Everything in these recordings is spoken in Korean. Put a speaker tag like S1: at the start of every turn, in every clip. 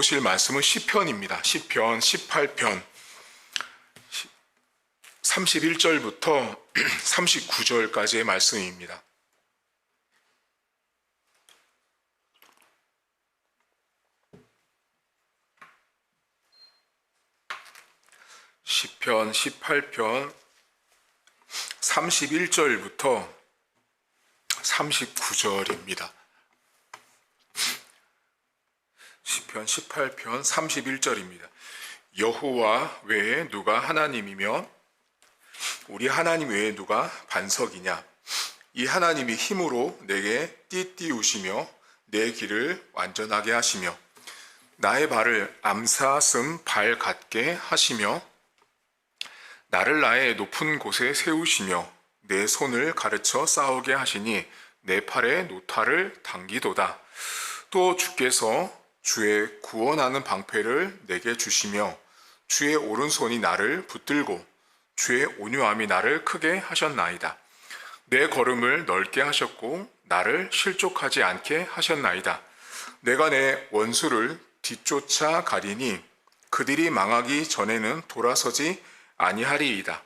S1: 보실 말씀은 시편입니다. 시편 18편 31절부터 39절까지의 말씀입니다. 시편 18편 31절부터 39절입니다. 시편 18편 31절입니다. 여호와 외에 누가 하나님이며 우리 하나님 외에 누가 반석이냐? 이 하나님이 힘으로 내게 띠띠우시며 내 길을 완전하게 하시며 나의 발을 암사슴 발 같게 하시며 나를 나의 높은 곳에 세우시며 내 손을 가르쳐 싸우게 하시니 내 팔에 노타를 당기도다. 또 주께서 주의 구원하는 방패를 내게 주시며 주의 오른손이 나를 붙들고 주의 온유함이 나를 크게 하셨나이다. 내 걸음을 넓게 하셨고 나를 실족하지 않게 하셨나이다. 내가 내 원수를 뒤쫓아 가리니 그들이 망하기 전에는 돌아서지 아니하리이다.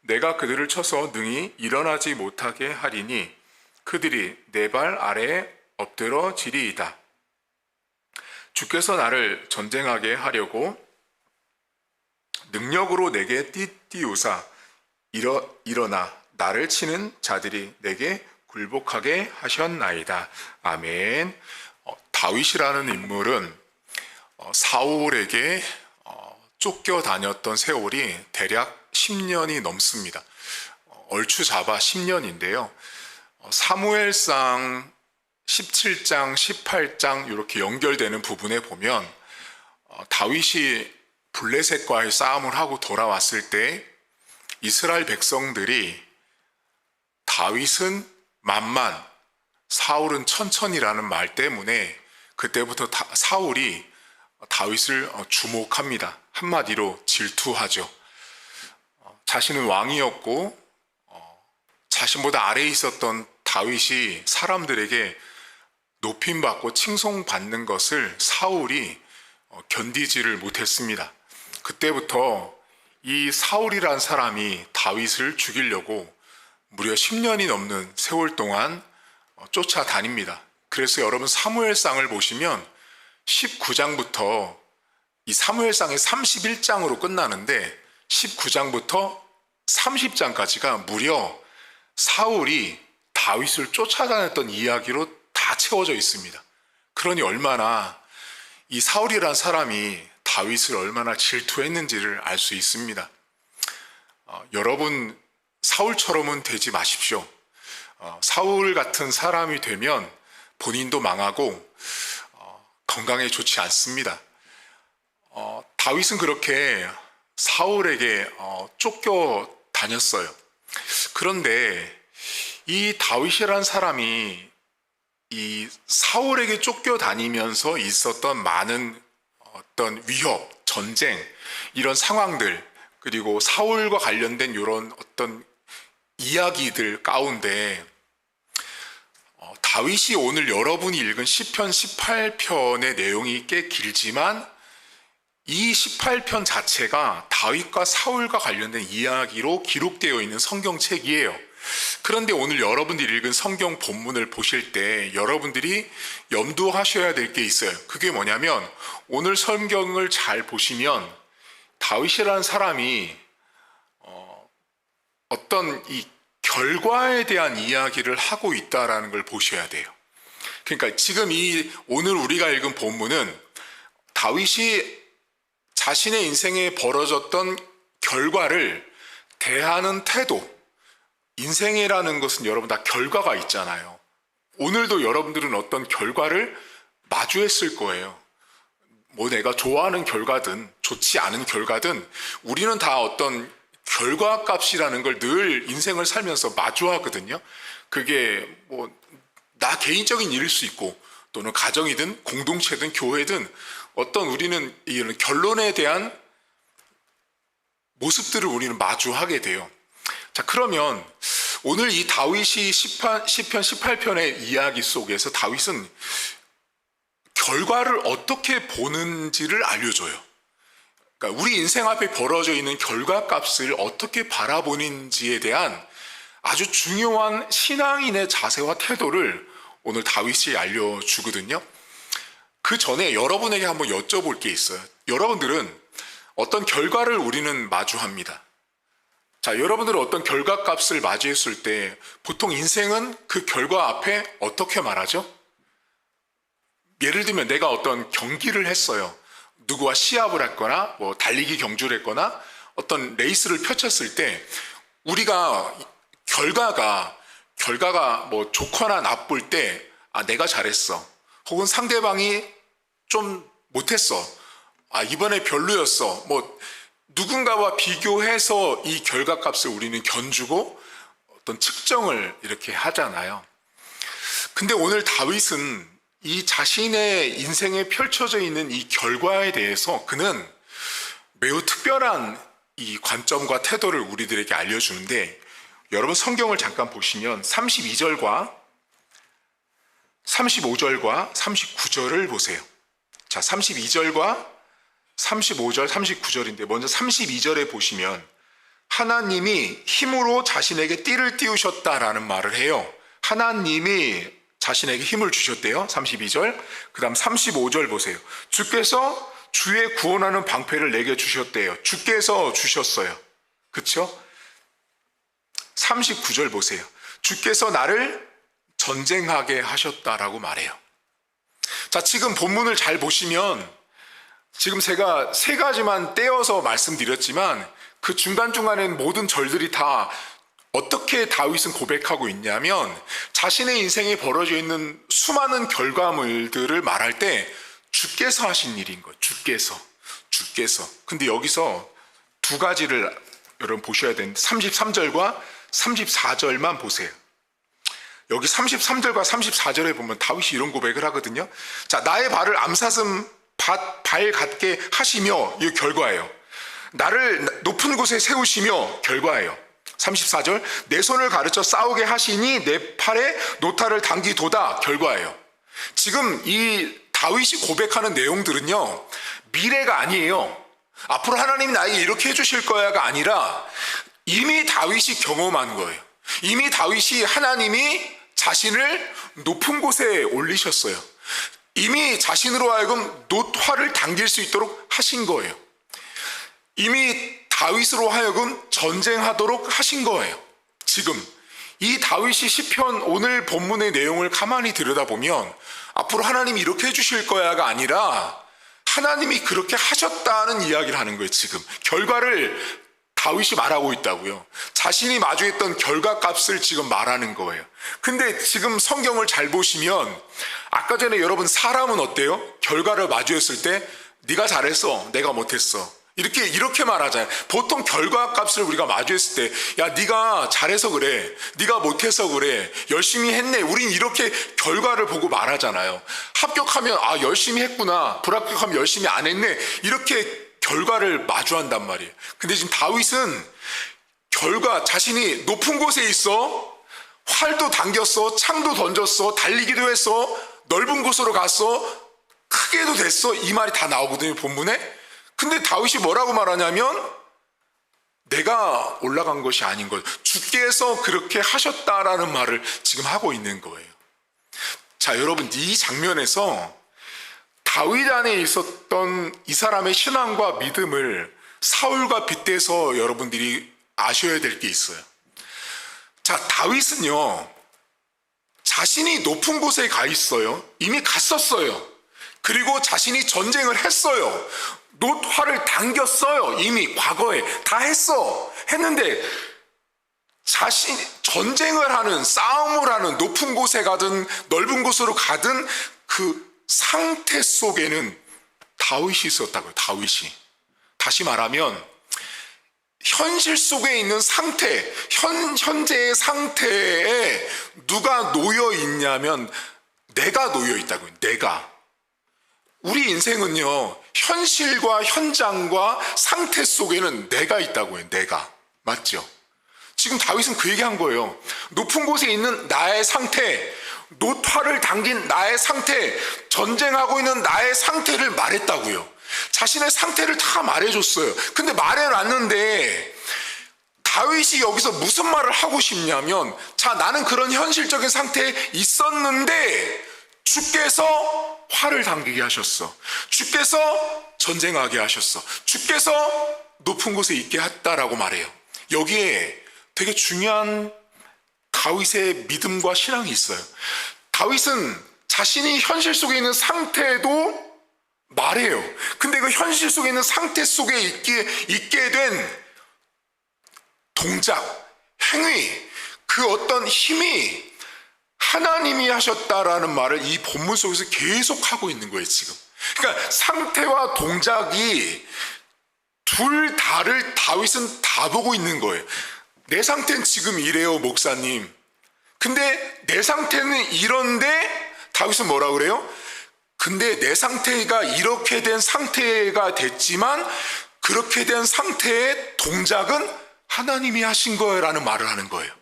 S1: 내가 그들을 쳐서 능히 일어나지 못하게 하리니 그들이 내 발 아래에 엎드러지리이다. 주께서 나를 전쟁하게 하려고 능력으로 내게 띠띠우사 일어나 나를 치는 자들이 내게 굴복하게 하셨나이다. 아멘. 다윗이라는 인물은 사울에게 쫓겨다녔던 세월이 대략 10년이 넘습니다. 얼추 잡아 10년인데요. 사무엘상 17장, 18장 이렇게 연결되는 부분에 보면 다윗이 블레셋과의 싸움을 하고 돌아왔을 때 이스라엘 백성들이 다윗은 만만, 사울은 천천히라는 말 때문에 그때부터 사울이 다윗을 주목합니다. 한마디로 질투하죠. 자신은 왕이었고 자신보다 아래에 있었던 다윗이 사람들에게 높임받고 칭송받는 것을 사울이 견디지를 못했습니다. 그때부터 이 사울이란 사람이 다윗을 죽이려고 무려 10년이 넘는 세월 동안 쫓아다닙니다. 그래서 여러분 사무엘상을 보시면 19장부터 이 사무엘상이 31장으로 끝나는데 19장부터 30장까지가 무려 사울이 다윗을 쫓아다녔던 이야기로 다 채워져 있습니다. 그러니 얼마나 이 사울이란 사람이 다윗을 얼마나 질투했는지를 알 수 있습니다. 여러분 사울처럼은 되지 마십시오. 사울 같은 사람이 되면 본인도 망하고 건강에 좋지 않습니다. 다윗은 그렇게 사울에게 쫓겨다녔어요. 그런데 이 다윗이란 사람이 이 사울에게 쫓겨다니면서 있었던 많은 어떤 위협, 전쟁, 이런 상황들, 그리고 사울과 관련된 이런 어떤 이야기들 가운데 다윗이 오늘 여러분이 읽은 시편 18편의 내용이 꽤 길지만 이 18편 자체가 다윗과 사울과 관련된 이야기로 기록되어 있는 성경책이에요. 그런데 오늘 여러분들이 읽은 성경 본문을 보실 때 여러분들이 염두하셔야 될 게 있어요. 그게 뭐냐면 오늘 성경을 잘 보시면 다윗이라는 사람이 어떤 이 결과에 대한 이야기를 하고 있다라는 걸 보셔야 돼요. 그러니까 지금 이 오늘 우리가 읽은 본문은 다윗이 자신의 인생에 벌어졌던 결과를 대하는 태도, 인생이라는 것은 여러분 다 결과가 있잖아요. 오늘도 여러분들은 어떤 결과를 마주했을 거예요. 뭐 내가 좋아하는 결과든 좋지 않은 결과든 우리는 다 어떤 결과값이라는 걸 늘 인생을 살면서 마주하거든요. 그게 뭐 나 개인적인 일일 수 있고 또는 가정이든 공동체든 교회든 어떤 우리는 이런 결론에 대한 모습들을 우리는 마주하게 돼요. 자, 그러면 오늘 이 다윗이 시편 18편의 이야기 속에서 다윗은 결과를 어떻게 보는지를 알려줘요. 그러니까 우리 인생 앞에 벌어져 있는 결과값을 어떻게 바라보는지에 대한 아주 중요한 신앙인의 자세와 태도를 오늘 다윗이 알려주거든요. 그 전에 여러분에게 한번 여쭤볼 게 있어요. 여러분들은 어떤 결과를 우리는 마주합니다. 자, 여러분들은 어떤 결과값을 마주했을 때 보통 인생은 그 결과 앞에 어떻게 말하죠? 예를 들면 내가 어떤 경기를 했어요. 누구와 시합을 했거나 뭐 달리기 경주를 했거나 어떤 레이스를 펼쳤을 때 우리가 결과가 뭐 좋거나 나쁠 때 내가 잘했어. 혹은 상대방이 좀 못했어. 이번에 별로였어. 뭐 누군가와 비교해서 이 결과값을 우리는 견주고 어떤 측정을 이렇게 하잖아요. 근데 오늘 다윗은 이 자신의 인생에 펼쳐져 있는 이 결과에 대해서 그는 매우 특별한 이 관점과 태도를 우리들에게 알려주는데, 여러분 성경을 잠깐 보시면 32절과 35절과 39절을 보세요. 자, 32절과 35절, 39절인데 먼저 32절에 보시면 하나님이 힘으로 자신에게 띠를 띄우셨다라는 말을 해요. 하나님이 자신에게 힘을 주셨대요. 32절. 그 다음 35절 보세요. 주께서 주의 구원하는 방패를 내게 주셨대요. 주께서 주셨어요. 그쵸? 39절 보세요. 주께서 나를 전쟁하게 하셨다라고 말해요. 자, 지금 본문을 잘 보시면 지금 제가 세 가지만 떼어서 말씀드렸지만 그 중간중간엔 모든 절들이 다 어떻게 다윗은 고백하고 있냐면 자신의 인생에 벌어져 있는 수많은 결과물들을 말할 때 주께서 하신 일인 거예요. 주께서. 근데 여기서 두 가지를 여러분 보셔야 되는데 33절과 34절만 보세요. 여기 33절과 34절에 보면 다윗이 이런 고백을 하거든요. 자, 나의 발을 암사슴 발 같게 하시며, 이 결과예요. 나를 높은 곳에 세우시며, 결과예요. 34절, 내 손을 가르쳐 싸우게 하시니 내 팔에 노타를 당기도다, 결과예요. 지금 이 다윗이 고백하는 내용들은요, 미래가 아니에요. 앞으로 하나님이 나에게 이렇게 해주실 거야가 아니라 이미 다윗이 경험한 거예요. 이미 다윗이 하나님이 자신을 높은 곳에 올리셨어요. 이미 자신으로 하여금 노화를 당길 수 있도록 하신 거예요. 이미 다윗으로 하여금 전쟁하도록 하신 거예요. 지금 이 다윗이 시편 오늘 본문의 내용을 가만히 들여다보면 앞으로 하나님이 이렇게 해주실 거야가 아니라 하나님이 그렇게 하셨다는 이야기를 하는 거예요. 지금 결과를 다윗이 말하고 있다고요. 자신이 마주했던 결과값을 지금 말하는 거예요. 근데 지금 성경을 잘 보시면 아까 전에 여러분 사람은 어때요? 결과를 마주했을 때 네가 잘했어, 내가 못했어, 이렇게 말하잖아요. 보통 결과값을 우리가 마주했을 때, 야, 네가 잘해서 그래, 네가 못해서 그래, 열심히 했네, 우린 이렇게 결과를 보고 말하잖아요. 합격하면 열심히 했구나, 불합격하면 열심히 안 했네, 이렇게 결과를 마주한단 말이에요. 근데 지금 다윗은 자신이 높은 곳에 있어, 활도 당겼어, 창도 던졌어, 달리기도 했어, 넓은 곳으로 갔어, 크게도 됐어, 이 말이 다 나오거든요, 본문에. 근데 다윗이 뭐라고 말하냐면 내가 올라간 것이 아닌 것, 주께서 그렇게 하셨다라는 말을 지금 하고 있는 거예요. 자, 여러분, 이 장면에서 다윗 안에 있었던 이 사람의 신앙과 믿음을 사울과 빗대서 여러분들이 아셔야 될 게 있어요. 자, 다윗은요, 자신이 높은 곳에 가 있어요. 이미 갔었어요. 그리고 자신이 전쟁을 했어요. 노화를 당겼어요. 이미 과거에 다 했는데 전쟁을 하는, 싸움을 하는, 높은 곳에 가든 넓은 곳으로 가든 그 상태 속에는 다윗이 있었다고요. 다윗이. 다시 말하면 현실 속에 있는 상태, 현재의 상태에 누가 놓여 있냐면 내가 놓여 있다고요. 내가. 우리 인생은요, 현실과 현장과 상태 속에는 내가 있다고요. 내가. 맞죠? 지금 다윗은 그 얘기한 거예요. 높은 곳에 있는 나의 상태, 노화를 당긴 나의 상태, 전쟁하고 있는 나의 상태를 말했다고요. 자신의 상태를 다 말해줬어요. 근데 말해놨는데 다윗이 여기서 무슨 말을 하고 싶냐면, 자, 나는 그런 현실적인 상태에 있었는데 주께서 화를 당기게 하셨어. 주께서 전쟁하게 하셨어. 주께서 높은 곳에 있게 했다라고 말해요. 여기에 되게 중요한 다윗의 믿음과 신앙이 있어요. 다윗은 자신이 현실 속에 있는 상태도 말해요. 근데 그 현실 속에 있는 상태 속에 있게 된 동작, 행위, 그 어떤 힘이 하나님이 하셨다라는 말을 이 본문 속에서 계속 하고 있는 거예요, 지금. 그러니까 상태와 동작이 둘 다를 다윗은 다 보고 있는 거예요. 내 상태는 지금 이래요, 목사님. 근데 내 상태는 이런데 다윗은 뭐라 그래요? 근데 내 상태가 이렇게 된 상태가 됐지만 그렇게 된 상태의 동작은 하나님이 하신 거예요 라는 말을 하는 거예요.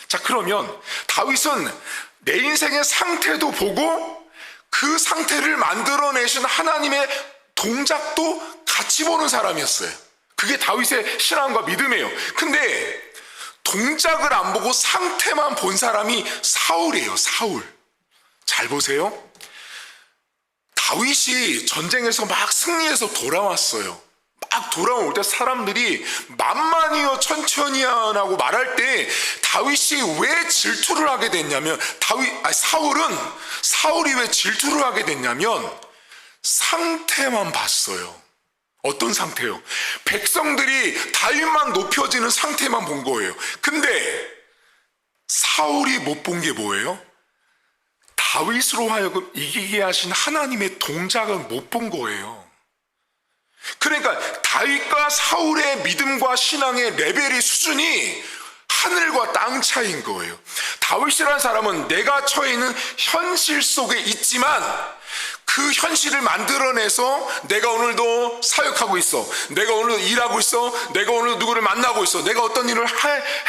S1: 자, 그러면 다윗은 내 인생의 상태도 보고 그 상태를 만들어내신 하나님의 동작도 같이 보는 사람이었어요. 그게 다윗의 신앙과 믿음이에요. 근데 동작을 안 보고 상태만 본 사람이 사울이에요. 사울. 잘 보세요. 다윗이 전쟁에서 막 승리해서 돌아왔어요. 막 돌아올 때 사람들이 만만이여 천천히야라고 말할 때 다윗이 왜 질투를 하게 됐냐면, 사울이 왜 질투를 하게 됐냐면 상태만 봤어요. 어떤 상태요? 백성들이 다윗만 높여지는 상태만 본 거예요. 근데 사울이 못 본 게 뭐예요? 다윗으로 하여금 이기게 하신 하나님의 동작을 못 본 거예요. 그러니까 다윗과 사울의 믿음과 신앙의 레벨의 수준이 하늘과 땅 차이인 거예요. 다윗이라는 사람은 내가 처해 있는 현실 속에 있지만 그 현실을 만들어내서 내가 오늘도 사역하고 있어, 내가 오늘 일하고 있어, 내가 오늘 누구를 만나고 있어, 내가 어떤 일을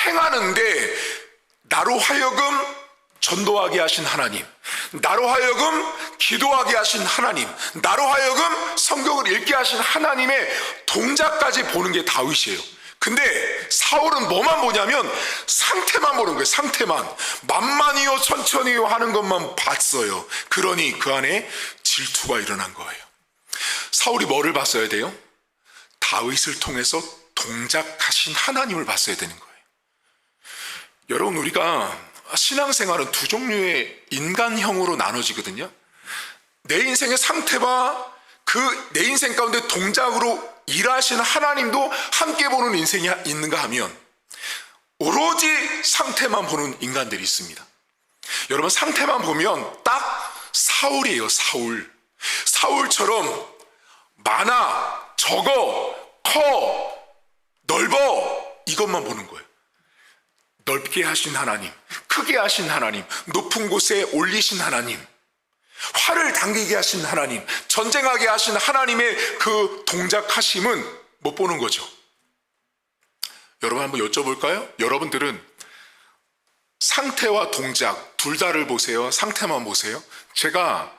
S1: 행하는데 나로 하여금 전도하게 하신 하나님, 나로 하여금 기도하게 하신 하나님, 나로 하여금 성경을 읽게 하신 하나님의 동작까지 보는 게 다윗이에요. 근데 사울은 뭐만 보냐면 상태만 보는 거예요. 상태만. 만만히요 천천히요 하는 것만 봤어요. 그러니 그 안에 질투가 일어난 거예요. 사울이 뭐를 봤어야 돼요? 다윗을 통해서 동작하신 하나님을 봤어야 되는 거예요. 여러분, 우리가 신앙생활은 두 종류의 인간형으로 나눠지거든요. 내 인생의 상태와 그 내 인생 가운데 동작으로 일하시는 하나님도 함께 보는 인생이 있는가 하면 오로지 상태만 보는 인간들이 있습니다. 여러분, 상태만 보면 딱 사울이에요. 사울처럼 많아, 적어, 커, 넓어, 이것만 보는 거예요. 넓게 하신 하나님, 크게 하신 하나님, 높은 곳에 올리신 하나님, 화를 당기게 하신 하나님, 전쟁하게 하신 하나님의 그 동작하심은 못 보는 거죠. 여러분, 한번 여쭤볼까요? 여러분들은 상태와 동작 둘 다를 보세요? 상태만 보세요? 제가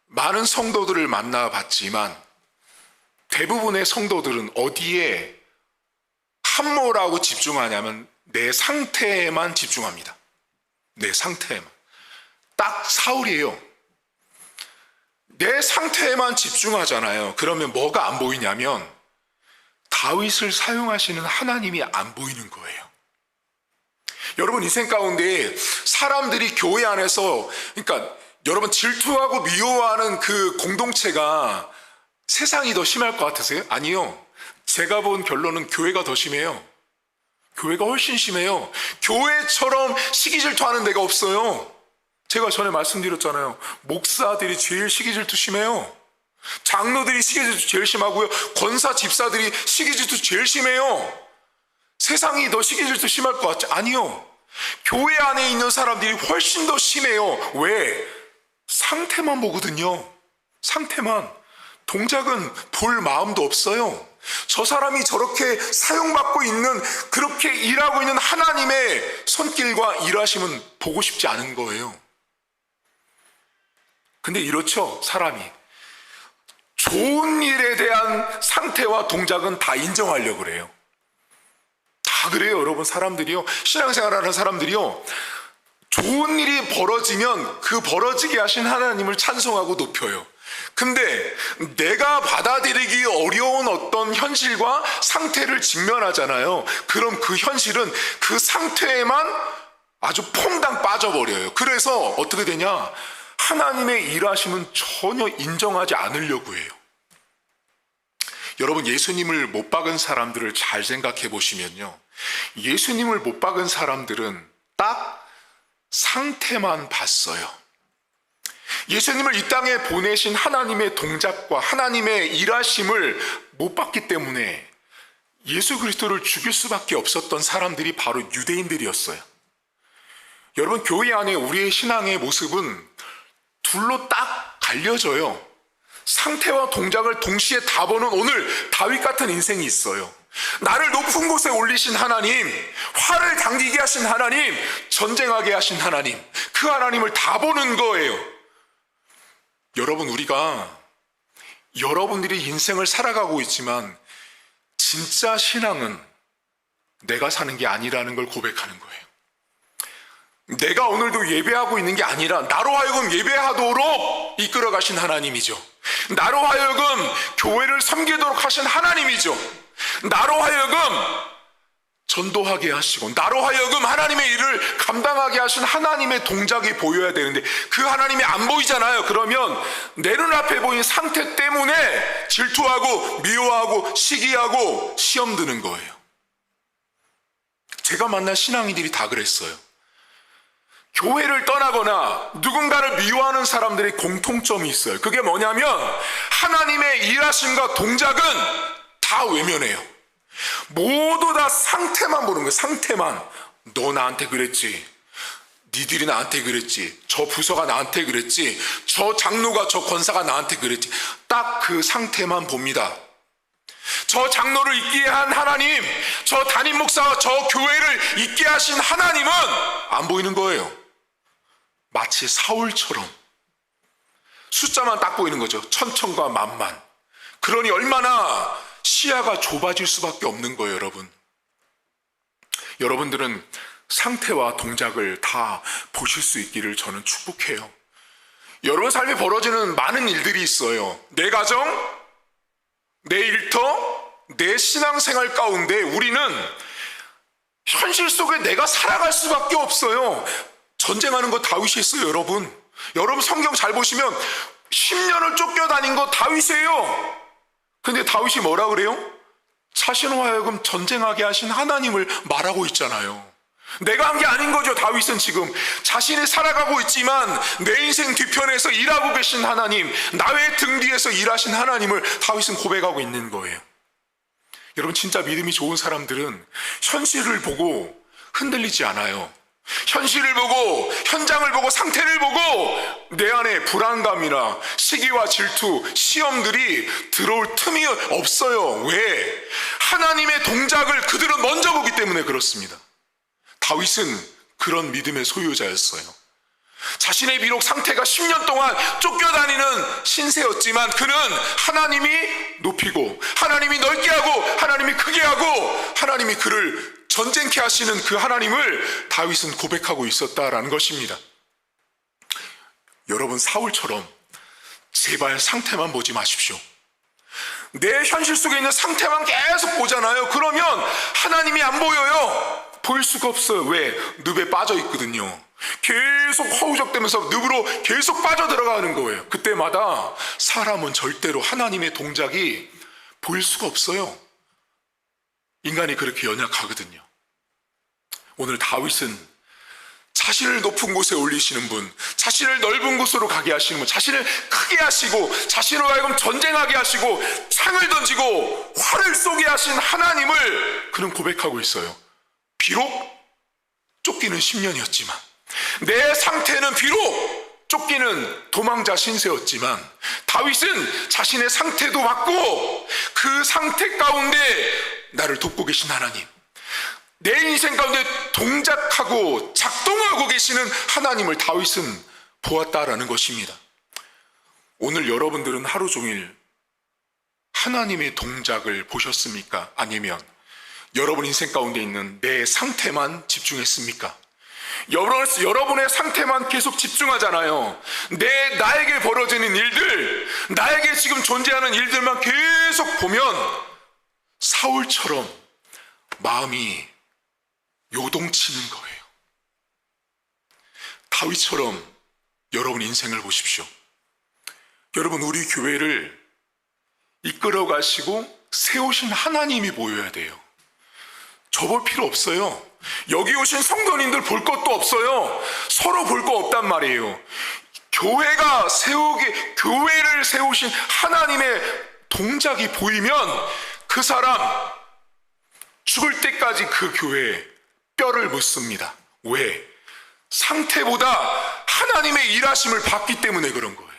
S1: 많은 성도들을 만나봤지만 대부분의 성도들은 어디에 함몰하고 집중하냐면 내 상태에만 집중합니다. 내 상태에만. 딱 사울이에요. 내 상태에만 집중하잖아요. 그러면 뭐가 안 보이냐면 다윗을 사용하시는 하나님이 안 보이는 거예요. 여러분, 인생 가운데 사람들이 교회 안에서, 그러니까 여러분, 질투하고 미워하는 그 공동체가 세상이 더 심할 것 같으세요? 아니요. 제가 본 결론은 교회가 더 심해요. 교회가 훨씬 심해요. 교회처럼 시기 질투하는 데가 없어요. 제가 전에 말씀드렸잖아요. 목사들이 제일 시기 질투 심해요. 장로들이 시기 질투 제일 심하고요. 권사 집사들이 시기 질투 제일 심해요. 세상이 더 시기 질투 심할 것 같지? 아니요. 교회 안에 있는 사람들이 훨씬 더 심해요. 왜? 상태만 보거든요. 상태만. 동작은 볼 마음도 없어요. 저 사람이 저렇게 사용받고 있는, 그렇게 일하고 있는 하나님의 손길과 일하심은 보고 싶지 않은 거예요. 근데 이렇죠, 사람이. 좋은 일에 대한 상태와 동작은 다 인정하려고 그래요. 다 그래요, 여러분. 사람들이요, 신앙생활하는 사람들이요, 좋은 일이 벌어지면 그 벌어지게 하신 하나님을 찬송하고 높여요. 근데 내가 받아들이기 어려운 어떤 현실과 상태를 직면하잖아요. 그럼 그 현실은 그 상태에만 아주 퐁당 빠져버려요. 그래서 어떻게 되냐? 하나님의 일하심은 전혀 인정하지 않으려고 해요. 여러분, 예수님을 못 박은 사람들을 잘 생각해 보시면요, 예수님을 못 박은 사람들은 딱 상태만 봤어요. 예수님을 이 땅에 보내신 하나님의 동작과 하나님의 일하심을 못 봤기 때문에 예수 그리스도를 죽일 수밖에 없었던 사람들이 바로 유대인들이었어요. 여러분, 교회 안에 우리의 신앙의 모습은 둘로 딱 갈려져요. 상태와 동작을 동시에 다 보는 오늘 다윗 같은 인생이 있어요. 나를 높은 곳에 올리신 하나님, 화를 당기게 하신 하나님, 전쟁하게 하신 하나님, 그 하나님을 다 보는 거예요. 여러분, 우리가 여러분들이 인생을 살아가고 있지만 진짜 신앙은 내가 사는 게 아니라는 걸 고백하는 거예요. 내가 오늘도 예배하고 있는 게 아니라 나로 하여금 예배하도록 이끌어 가신 하나님이죠. 나로 하여금 교회를 섬기도록 하신 하나님이죠. 나로 하여금 전도하게 하시고 나로 하여금 하나님의 일을 감당하게 하신 하나님의 동작이 보여야 되는데 그 하나님이 안 보이잖아요. 그러면 내 눈앞에 보이는 상태 때문에 질투하고 미워하고 시기하고 시험 드는 거예요. 제가 만난 신앙인들이 다 그랬어요. 교회를 떠나거나 누군가를 미워하는 사람들의 공통점이 있어요. 그게 뭐냐면 하나님의 일하심과 동작은 다 외면해요. 모두 다 상태만 보는 거예요. 상태만. 너 나한테 그랬지, 니들이 나한테 그랬지, 저 부서가 나한테 그랬지, 저 장로가 저 권사가 나한테 그랬지. 딱 그 상태만 봅니다. 저 장로를 있게 한 하나님, 저 담임 목사와 저 교회를 있게 하신 하나님은 안 보이는 거예요. 마치 사울처럼 숫자만 딱 보이는 거죠. 천천과 만만. 그러니 얼마나 시야가 좁아질 수밖에 없는 거예요, 여러분. 여러분들은 상태와 동작을 다 보실 수 있기를 저는 축복해요. 여러분 삶에 벌어지는 많은 일들이 있어요. 내 가정, 내 일터, 내 신앙생활 가운데 우리는 현실 속에 내가 살아갈 수밖에 없어요. 전쟁하는 거 다윗이 했어요, 여러분. 여러분 성경 잘 보시면 10년을 쫓겨다닌 거 다윗이에요. 근데 다윗이 뭐라 그래요? 자신으로 하여금 전쟁하게 하신 하나님을 말하고 있잖아요. 내가 한 게 아닌 거죠. 다윗은 지금 자신이 살아가고 있지만 내 인생 뒤편에서 일하고 계신 하나님, 나의 등 뒤에서 일하신 하나님을 다윗은 고백하고 있는 거예요. 여러분, 진짜 믿음이 좋은 사람들은 현실을 보고 흔들리지 않아요. 현실을 보고, 현장을 보고, 상태를 보고 내 안에 불안감이나 시기와 질투, 시험들이 들어올 틈이 없어요. 왜? 하나님의 동작을 그들은 먼저 보기 때문에 그렇습니다. 다윗은 그런 믿음의 소유자였어요. 자신의 비록 상태가 10년 동안 쫓겨다니는 신세였지만 그는 하나님이 높이고 하나님이 넓게 하고 하나님이 크게 하고 하나님이 그를 전쟁케 하시는 그 하나님을 다윗은 고백하고 있었다라는 것입니다. 여러분, 사울처럼 제발 상태만 보지 마십시오. 내 현실 속에 있는 상태만 계속 보잖아요. 그러면 하나님이 안 보여요. 보일 수가 없어요. 왜? 늪에 빠져 있거든요. 계속 허우적대면서 늪으로 계속 빠져들어가는 거예요. 그때마다 사람은 절대로 하나님의 동작이 보일 수가 없어요. 인간이 그렇게 연약하거든요. 오늘 다윗은 자신을 높은 곳에 올리시는 분, 자신을 넓은 곳으로 가게 하시는 분, 자신을 크게 하시고 자신으로 하여금 전쟁하게 하시고 창을 던지고 활을 쏘게 하신 하나님을 그는 고백하고 있어요. 비록 쫓기는 10년이었지만, 내 상태는 비록 쫓기는 도망자 신세였지만 다윗은 자신의 상태도 봤고 그 상태 가운데 나를 돕고 계신 하나님, 내 인생 가운데 동작하고 작동하고 계시는 하나님을 다윗은 보았다라는 것입니다. 오늘 여러분들은 하루 종일 하나님의 동작을 보셨습니까? 아니면 여러분 인생 가운데 있는 내 상태만 집중했습니까? 여러분의 상태만 계속 집중하잖아요. 나에게 벌어지는 일들, 나에게 지금 존재하는 일들만 계속 보면 사울처럼 마음이 요동치는 거예요. 다윗처럼 여러분 인생을 보십시오. 여러분, 우리 교회를 이끌어 가시고 세우신 하나님이 보여야 돼요. 저 볼 필요 없어요. 여기 오신 성도님들 볼 것도 없어요. 서로 볼 거 없단 말이에요. 교회를 세우신 하나님의 동작이 보이면 그 사람 죽을 때까지 그 교회에 뼈를 묻습니다. 왜? 상태보다 하나님의 일하심을 받기 때문에 그런 거예요.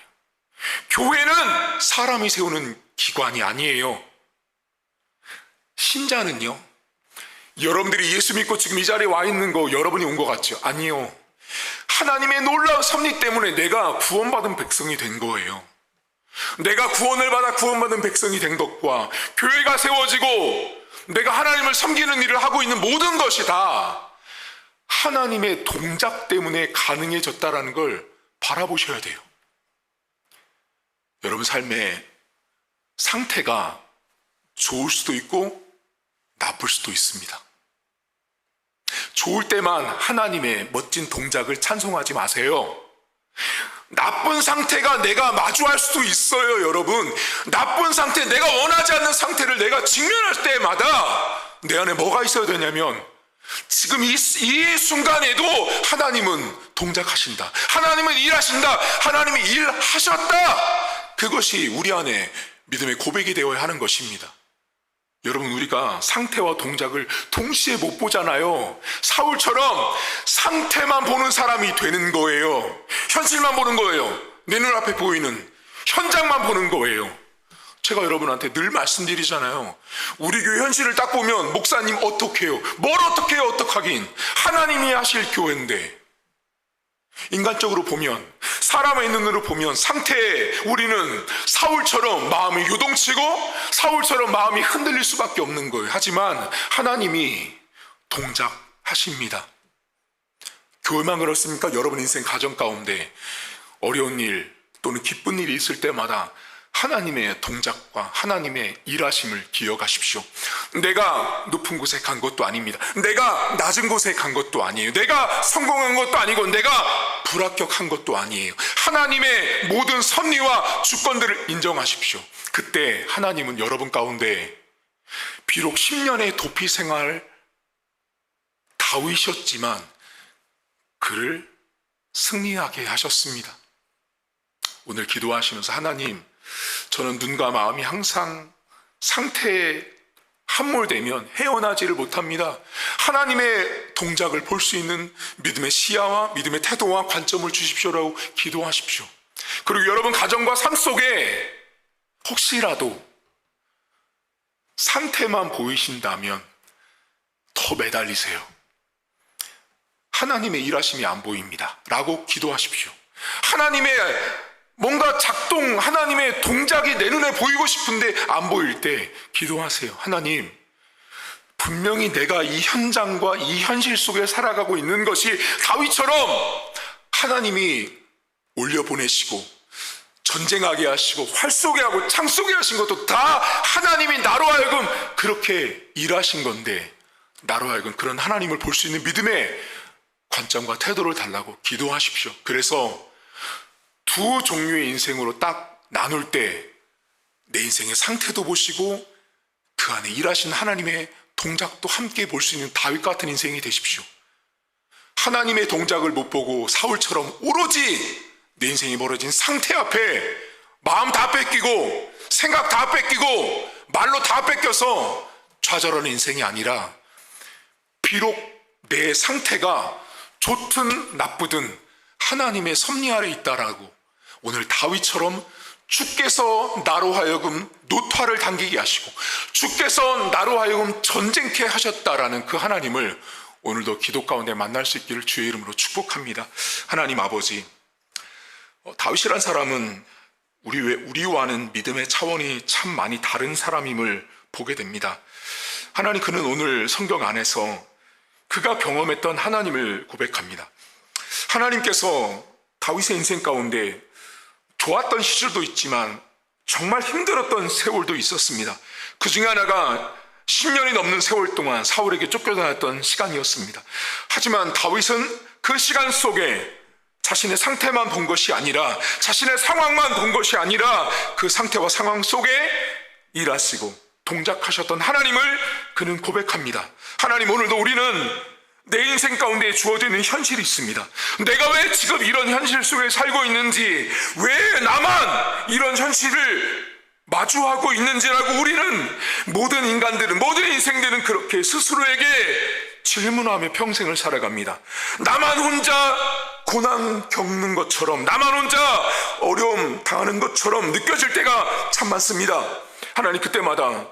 S1: 교회는 사람이 세우는 기관이 아니에요. 신자는요, 여러분들이 예수 믿고 지금 이 자리에 와 있는 거 여러분이 온 것 같죠? 아니요. 하나님의 놀라운 섭리 때문에 내가 구원받은 백성이 된 거예요. 내가 구원을 받아 구원받은 백성이 된 것과 교회가 세워지고 내가 하나님을 섬기는 일을 하고 있는 모든 것이 다 하나님의 동작 때문에 가능해졌다는 걸 바라보셔야 돼요. 여러분 삶의 상태가 좋을 수도 있고 나쁠 수도 있습니다. 좋을 때만 하나님의 멋진 동작을 찬송하지 마세요. 나쁜 상태가 내가 마주할 수도 있어요, 여러분. 나쁜 상태, 내가 원하지 않는 상태를 내가 직면할 때마다 내 안에 뭐가 있어야 되냐면 지금 이 순간에도 하나님은 동작하신다. 하나님은 일하신다. 하나님이 일하셨다. 그것이 우리 안에 믿음의 고백이 되어야 하는 것입니다. 여러분, 우리가 상태와 동작을 동시에 못 보잖아요. 사울처럼 상태만 보는 사람이 되는 거예요. 현실만 보는 거예요. 내 눈앞에 보이는 현장만 보는 거예요. 제가 여러분한테 늘 말씀드리잖아요. 우리 교회 현실을 딱 보면 목사님 어떻게 해요? 뭘 어떻게 해요? 어떡하긴. 하나님이 하실 교회인데. 인간적으로 보면, 사람의 눈으로 보면 상태에 우리는 사울처럼 마음이 요동치고 사울처럼 마음이 흔들릴 수밖에 없는 거예요. 하지만 하나님이 동작하십니다. 교회만 그렇습니까? 여러분 인생 가정 가운데 어려운 일 또는 기쁜 일이 있을 때마다 하나님의 동작과 하나님의 일하심을 기억하십시오. 내가 높은 곳에 간 것도 아닙니다. 내가 낮은 곳에 간 것도 아니에요. 내가 성공한 것도 아니고 내가 불합격한 것도 아니에요. 하나님의 모든 섭리와 주권들을 인정하십시오. 그때 하나님은 여러분 가운데 비록 10년의 도피 생활 다윗이었지만 그를 승리하게 하셨습니다. 오늘 기도하시면서 하나님, 저는 눈과 마음이 항상 상태에 함몰되면 헤어나지를 못합니다. 하나님의 동작을 볼 수 있는 믿음의 시야와 믿음의 태도와 관점을 주십시오라고 기도하십시오. 그리고 여러분 가정과 삶 속에 혹시라도 상태만 보이신다면 더 매달리세요. 하나님의 일하심이 안 보입니다 라고 기도하십시오. 하나님의 뭔가 하나님의 동작이 내 눈에 보이고 싶은데 안 보일 때 기도하세요. 하나님, 분명히 내가 이 현장과 이 현실 속에 살아가고 있는 것이 다윗처럼 하나님이 올려보내시고 전쟁하게 하시고 활 쏘게 하고 창 쏘게 하신 것도 다 하나님이 나로 하여금 그렇게 일하신 건데, 나로 하여금 그런 하나님을 볼 수 있는 믿음의 관점과 태도를 달라고 기도하십시오. 그래서 두 종류의 인생으로 딱 나눌 때 내 인생의 상태도 보시고 그 안에 일하신 하나님의 동작도 함께 볼 수 있는 다윗 같은 인생이 되십시오. 하나님의 동작을 못 보고 사울처럼 오로지 내 인생이 멀어진 상태 앞에 마음 다 뺏기고 생각 다 뺏기고 말로 다 뺏겨서 좌절하는 인생이 아니라, 비록 내 상태가 좋든 나쁘든 하나님의 섭리 아래 있다라고 오늘 다윗처럼 주께서 나로 하여금 노타를 당기게 하시고 주께서 나로 하여금 전쟁케 하셨다라는 그 하나님을 오늘도 기도 가운데 만날 수 있기를 주의 이름으로 축복합니다. 하나님 아버지, 다윗이란 사람은 우리와는 믿음의 차원이 참 많이 다른 사람임을 보게 됩니다. 그는 오늘 성경 안에서 그가 경험했던 하나님을 고백합니다. 하나님께서 다윗의 인생 가운데 좋았던 시절도 있지만 정말 힘들었던 세월도 있었습니다. 그 중에 하나가 10년이 넘는 세월 동안 사울에게 쫓겨다녔던 시간이었습니다. 하지만 다윗은 그 시간 속에 자신의 상태만 본 것이 아니라, 자신의 상황만 본 것이 아니라 그 상태와 상황 속에 일하시고 동작하셨던 하나님을 그는 고백합니다. 하나님, 오늘도 우리는 내 인생 가운데 주어지는 현실이 있습니다. 내가 왜 지금 이런 현실 속에 살고 있는지, 왜 나만 이런 현실을 마주하고 있는지라고 우리는, 모든 인간들은, 모든 인생들은 그렇게 스스로에게 질문하며 평생을 살아갑니다. 나만 혼자 고난 겪는 것처럼, 나만 혼자 어려움 당하는 것처럼 느껴질 때가 참 많습니다. 하나님, 그때마다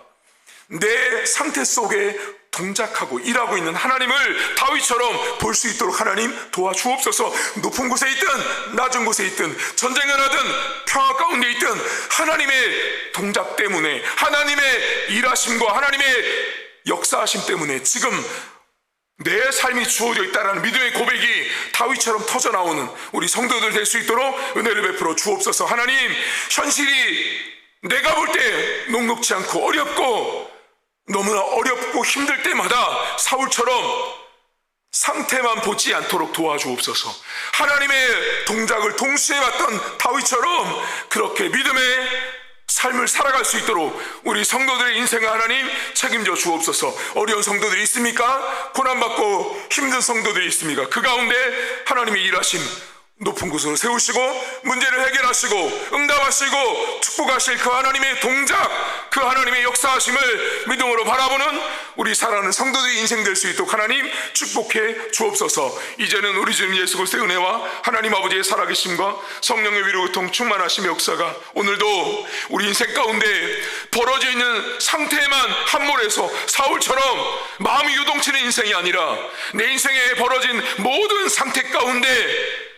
S1: 내 상태 속에 동작하고 일하고 있는 하나님을 다윗처럼 볼 수 있도록 하나님 도와주옵소서. 높은 곳에 있든 낮은 곳에 있든, 전쟁을 하든 평화 가운데 있든, 하나님의 동작 때문에, 하나님의 일하심과 하나님의 역사하심 때문에 지금 내 삶이 주어져 있다는 믿음의 고백이 다윗처럼 터져나오는 우리 성도들 될 수 있도록 은혜를 베풀어 주옵소서. 하나님, 현실이 내가 볼 때 녹록지 않고 어렵고 너무나 어렵고 힘들 때마다 사울처럼 상태만 보지 않도록 도와주옵소서. 하나님의 동작을 동시에 봤던 다윗처럼 그렇게 믿음의 삶을 살아갈 수 있도록 우리 성도들의 인생을 하나님 책임져 주옵소서. 어려운 성도들이 있습니까? 고난받고 힘든 성도들이 있습니까? 그 가운데 하나님의 일하심 높은 곳으로 세우시고 문제를 해결하시고 응답하시고 축복하실 그 하나님의 동작, 그 하나님의 역사하심을 믿음으로 바라보는 우리 사랑하는 성도들의 인생 될 수 있도록 하나님 축복해 주옵소서. 이제는 우리 주님 예수 그리스도의 은혜와 하나님 아버지의 살아계심과 성령의 위로 고통 충만하심의 역사가 오늘도 우리 인생 가운데 벌어져 있는 상태에만 함몰해서 사울처럼 마음이 요동치는 인생이 아니라 내 인생에 벌어진 모든 상태 가운데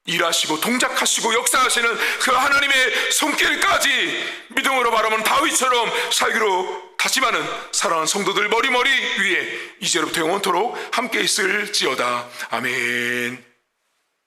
S1: 일하시고 동작하시고 역사하시는 그 하나님의 손길까지 믿음으로 바라보는 다윗처럼 살기로 다짐하는 사랑하는 성도들 머리머리 위에 이제로부터 영원토록 함께 있을지어다. 아멘.